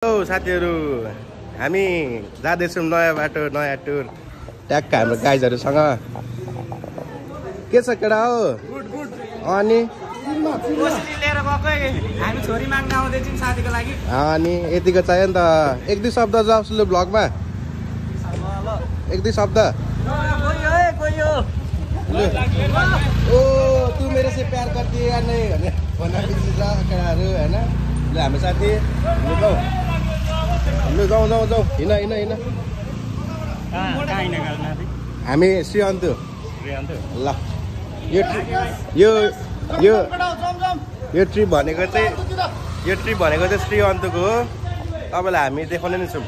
Hello साथीहरु, हामी जाँदैछौँ नयाँ बाटो नयाँ टुर ट्याक्क हाम्रो गाइजहरुसँग। के छ केटा हो? अनि कोसली लिएर गएकै हामी छोरी माग्न आउँदै छौं साथीको लागि। अनि यतिको चाहियो नि त। एक दुई शब्द जवाफ लु ब्लगमा। एक दुई शब्द। गयो लु। ओ तू मेरे से प्यार करती है या नहीं भने भन्न बिर्सिन्छ केटाहरु हैन। ल हाम्रो साथी लु जाऊ हिँड हामी श्रीअन्तु ल यो ट्रिप भनेको चाहिँ श्रीअन्तुको हो। तपाईँलाई हामी देखाउने नै छौँ।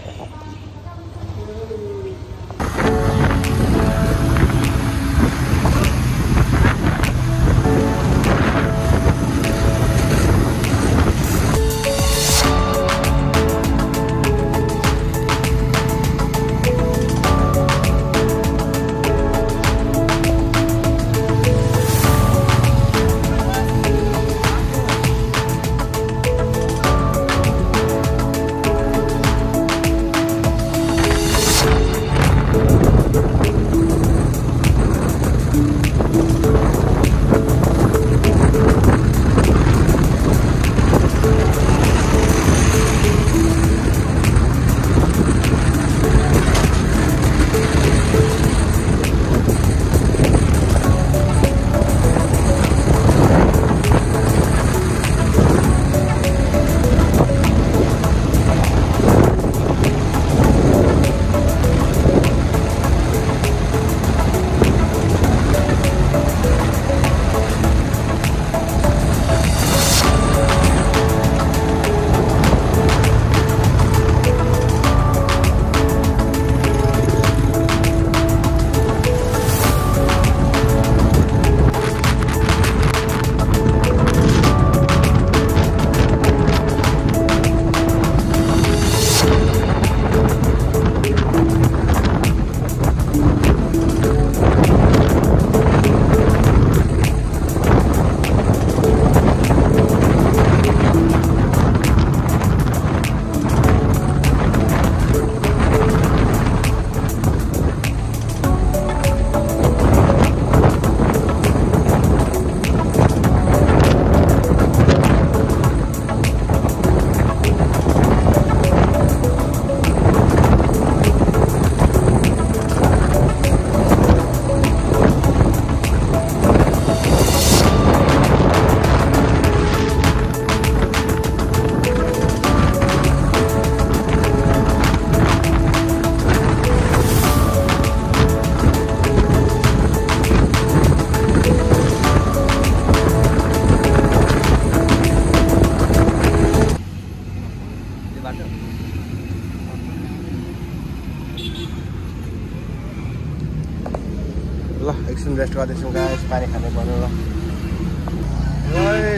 ल एकछिन रेस्ट गर्दैछौँ गाइस, पानी खाने पर्यो। ल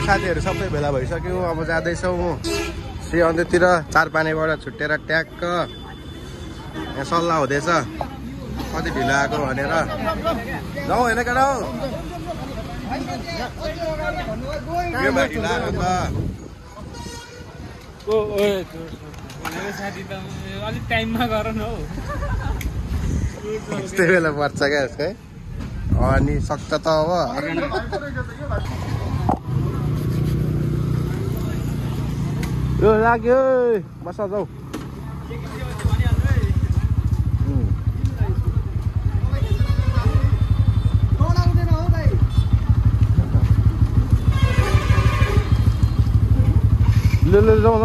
साथीहरू सबै भेला भइसक्यो। अब जाँदैछौँ श्रीअन्तुतिर। चार पानीबाट छुट्टेर ट्याक्क यहाँ सल्लाह हुँदैछ कति ढिलो आएको भनेर। जाउँ होइन केटा हो? ढिलो आएको त अलिक टाइममा गर न हौ। यस्तै बेला पर्छ क्या यसको। अनि सक्छ त अब। यो लाग्यो बस जाऊ। ल जाऊ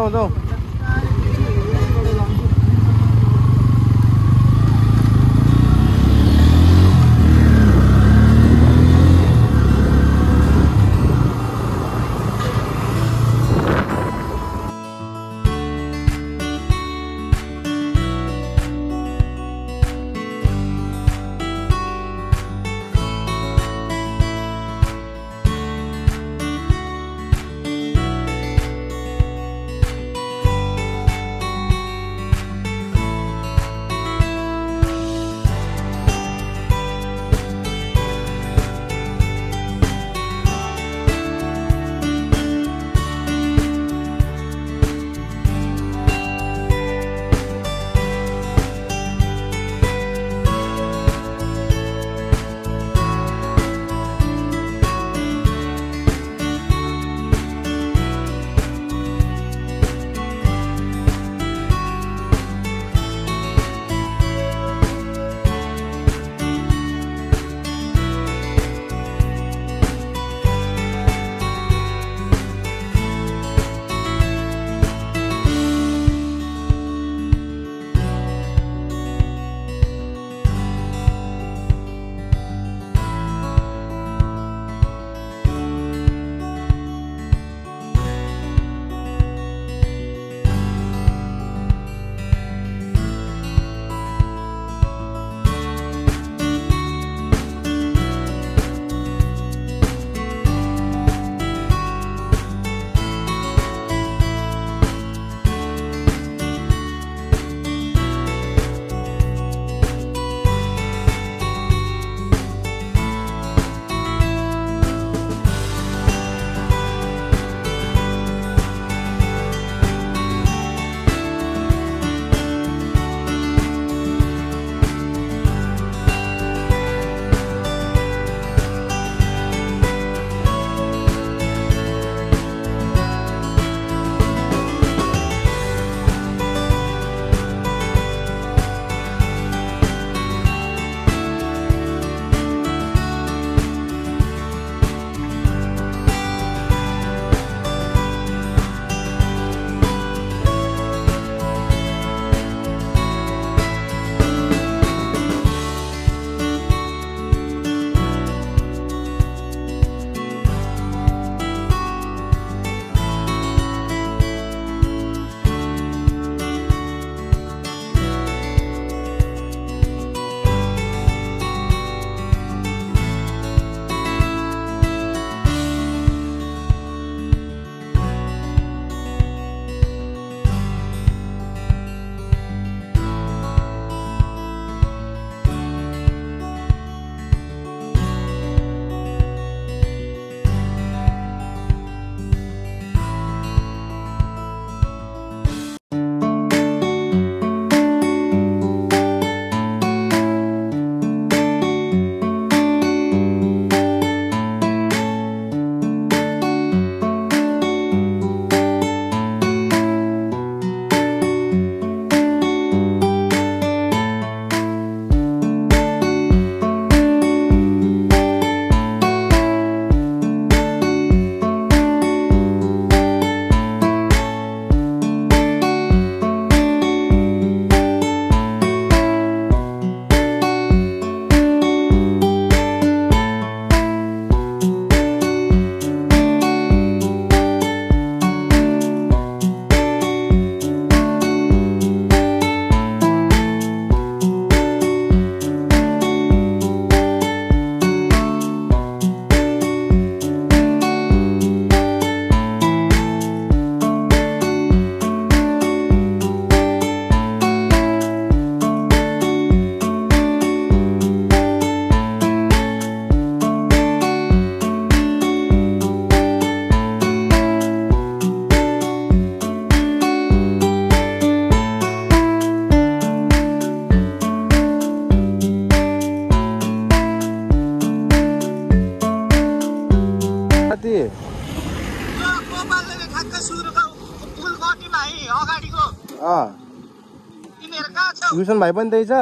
युसन भाइ पनि त्यही छ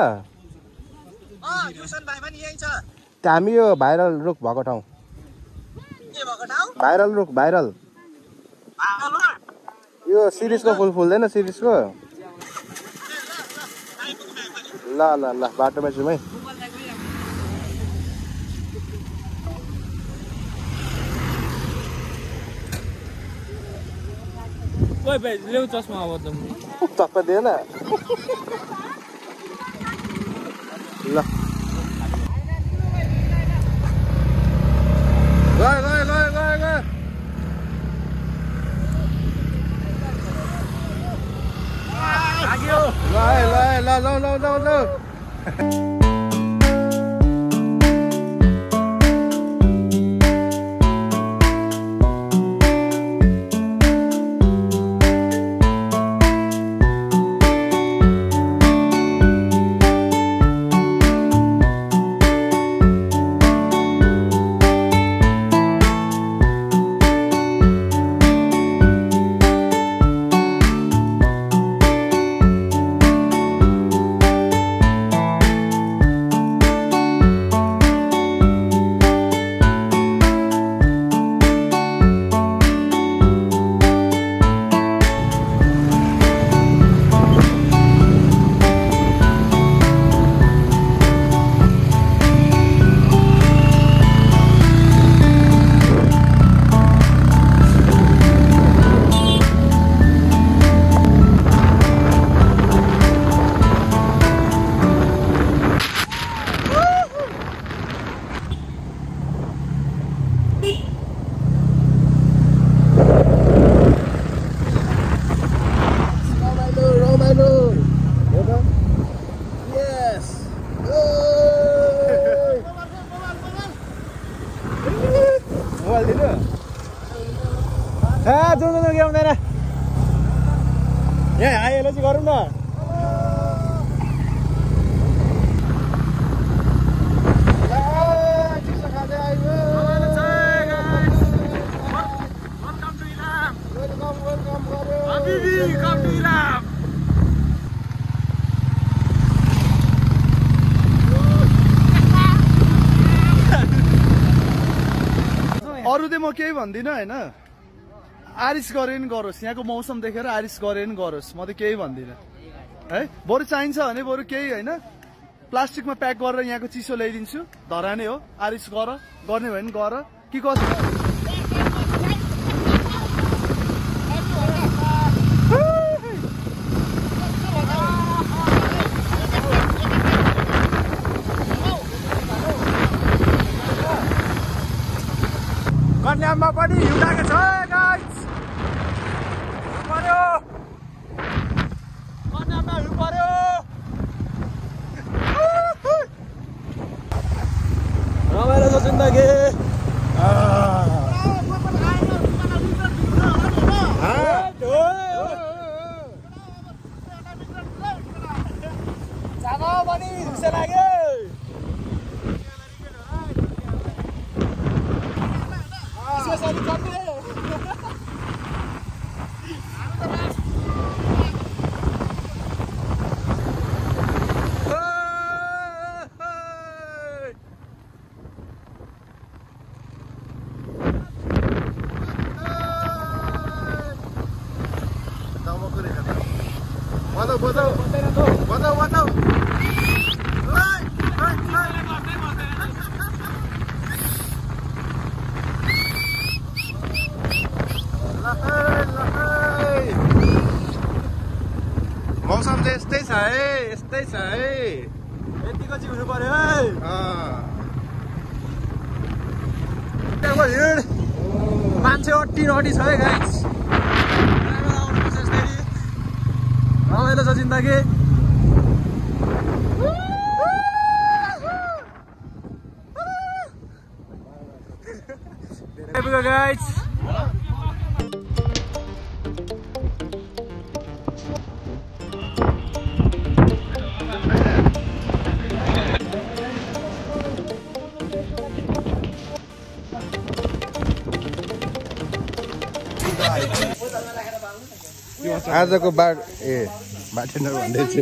युसन भाइ पनि यही छ हामी यो भाइरल रुख भएको ठाउँ के भएको ठाउँ भाइरल रुख भाइरल यो सिरिजको फुल फुल्दैन सिरिजको ल ल ल बाटोमा छौँ है ओइ भाइ ल्याउ चस्मा अब त चस्मा दिएन ल गयो गयो गयो गयो गयो ल ल ल ल ल यहाँ आइएला चाहिँ गरौँ न अरू त म केही भन्दिनँ हैन आरिस गरे नि गरोस् यहाँको मौसम देखेर आरिस गरे नि गरोस् म त केही भन्दिनँ है बरु चाहिन्छ भने बरु केही हैन प्लास्टिकमा प्याक गरेर यहाँको चिसो ल्याइदिन्छु धराने हो आरिस गर्ने भयो नि गर कि कसो कन्याममा पनि हिउँदाको छ गाइस पर्यो कन्याममा हिउँ पर्यो रमाइलो छ जिन्दगी जागा पनि हुसे लाग्यो मौसम चाहिँ यस्तै छ है यस्तै छ है यतिको जिउनु पर्यो है हिँड मान्छे अट्टी छ है गाइस रमाइलो छ जिन्दगी गाइस आजको बाटो बाटेनर भन्दैछु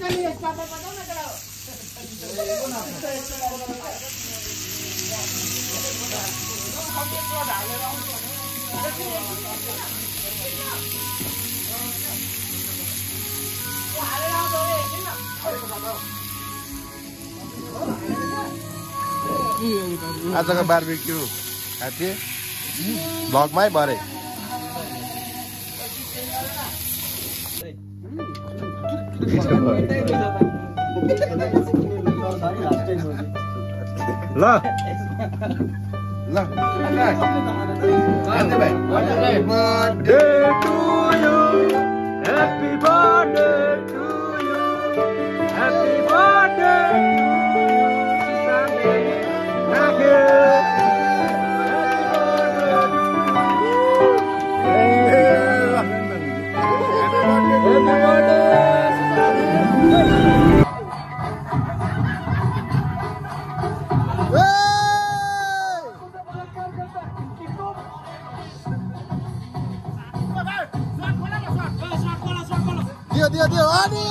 आजको बार्बिक्यू साथी भ्लगमै भरे ल ल Happy birthday to you. Happy birthday to you. Dia, Ani!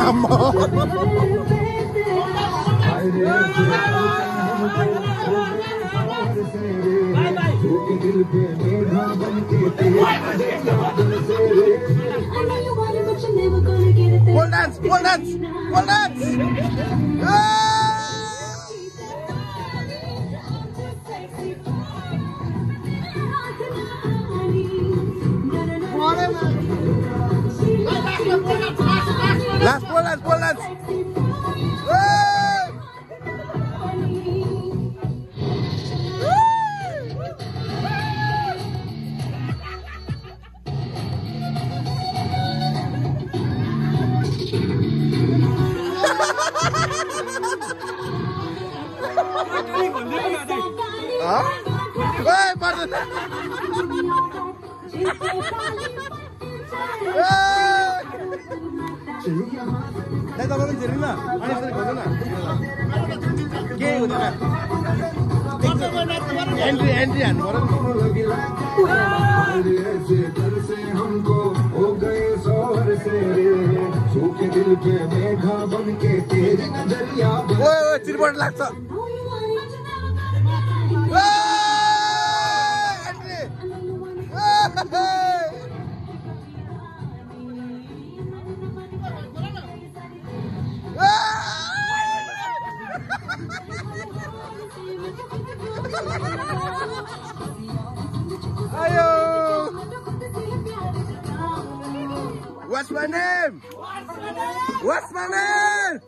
Come on! Pole dance! Pole dance! Pole dance! Last pole dance! Pole dance! Hey, pardon. Hey, तपाईं पनि ना अनि यसरी खोज्नु न के हुँदैन एन्ट्री हान्नु पर्यो ओए चिरबट लाग्छ What's my name? What's my name?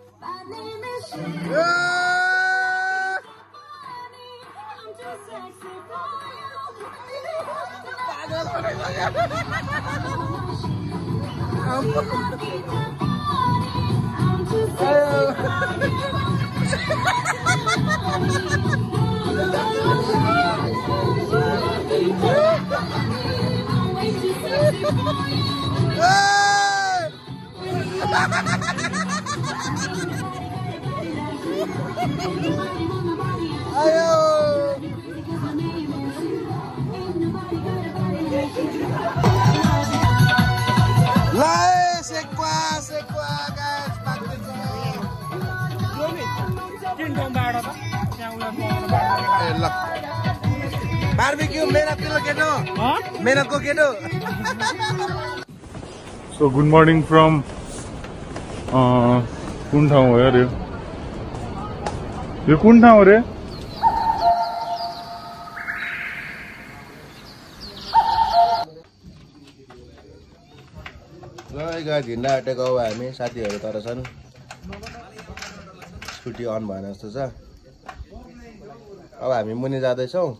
Barbecue मेहनत को केटो So good morning from कुन ठाउँ हो यार यो कुन ठाउँ हो रे ल घिन्डा आटेको अब हामी साथीहरु तर छन् स्कुटी अन भएन जस्तो छ अब हामी मुनि जाँदै छौं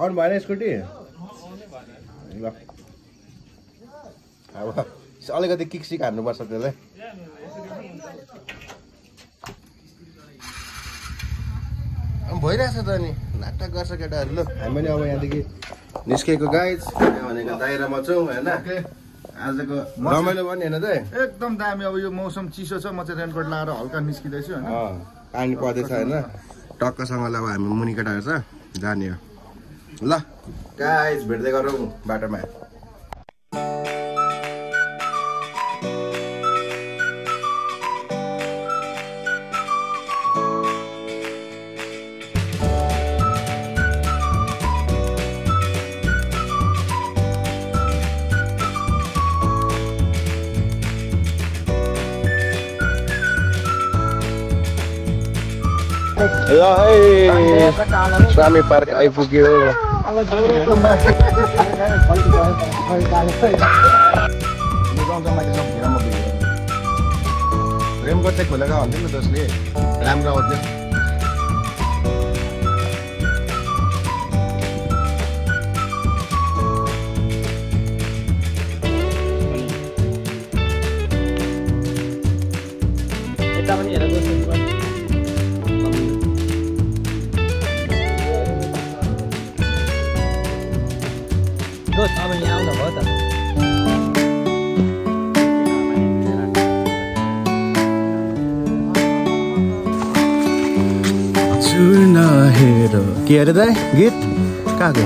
अन भएन स्कुटी ल अब अलिकति किक हान्नु पर्छ त्यसलाई भइरहेछ त नि नाटक गर्छ केटाहरू। ल हामी पनि अब यहाँदेखि निस्केको गाइज भनेको दाइरामा छौँ होइन। आजको रमाइलो पनि होइन त एकदम दामी। अब यो मौसम चिसो छ, म चाहिँ रेनकोट लाएर हल्का निस्किँदैछु होइन। पानी पर्दैछ होइन। टक्कसँगले अब हामी मुनि केटाहरू छ जाने हो। ल गाइज भेट्दै गरौँ बाटोमा। ल है स्वामी पार्क आइपुग्यो। रेमकोट चाहिँ खोलेको भन्थ्यो नि जसले राम्रो आउँथ्यो। यता पनि हेरेर बस्नु अब यहाँ आउँदा भयो त। चुना हेर के अरे दाइ गीत कहाँको?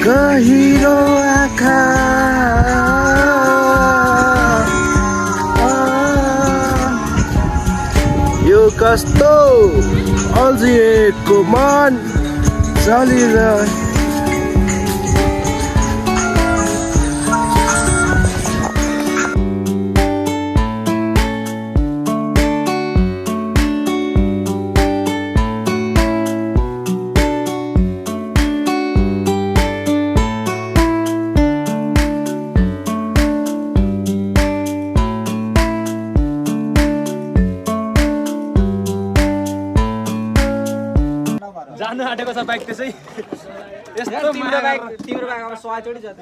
गहिरो आँखा यो कस्तो अल्झिएको मन चलिरह। जानु आँटेको छ बाइक त्यसै यस्तो तिम्रो बाइक अब 100 चोटि जान्छ।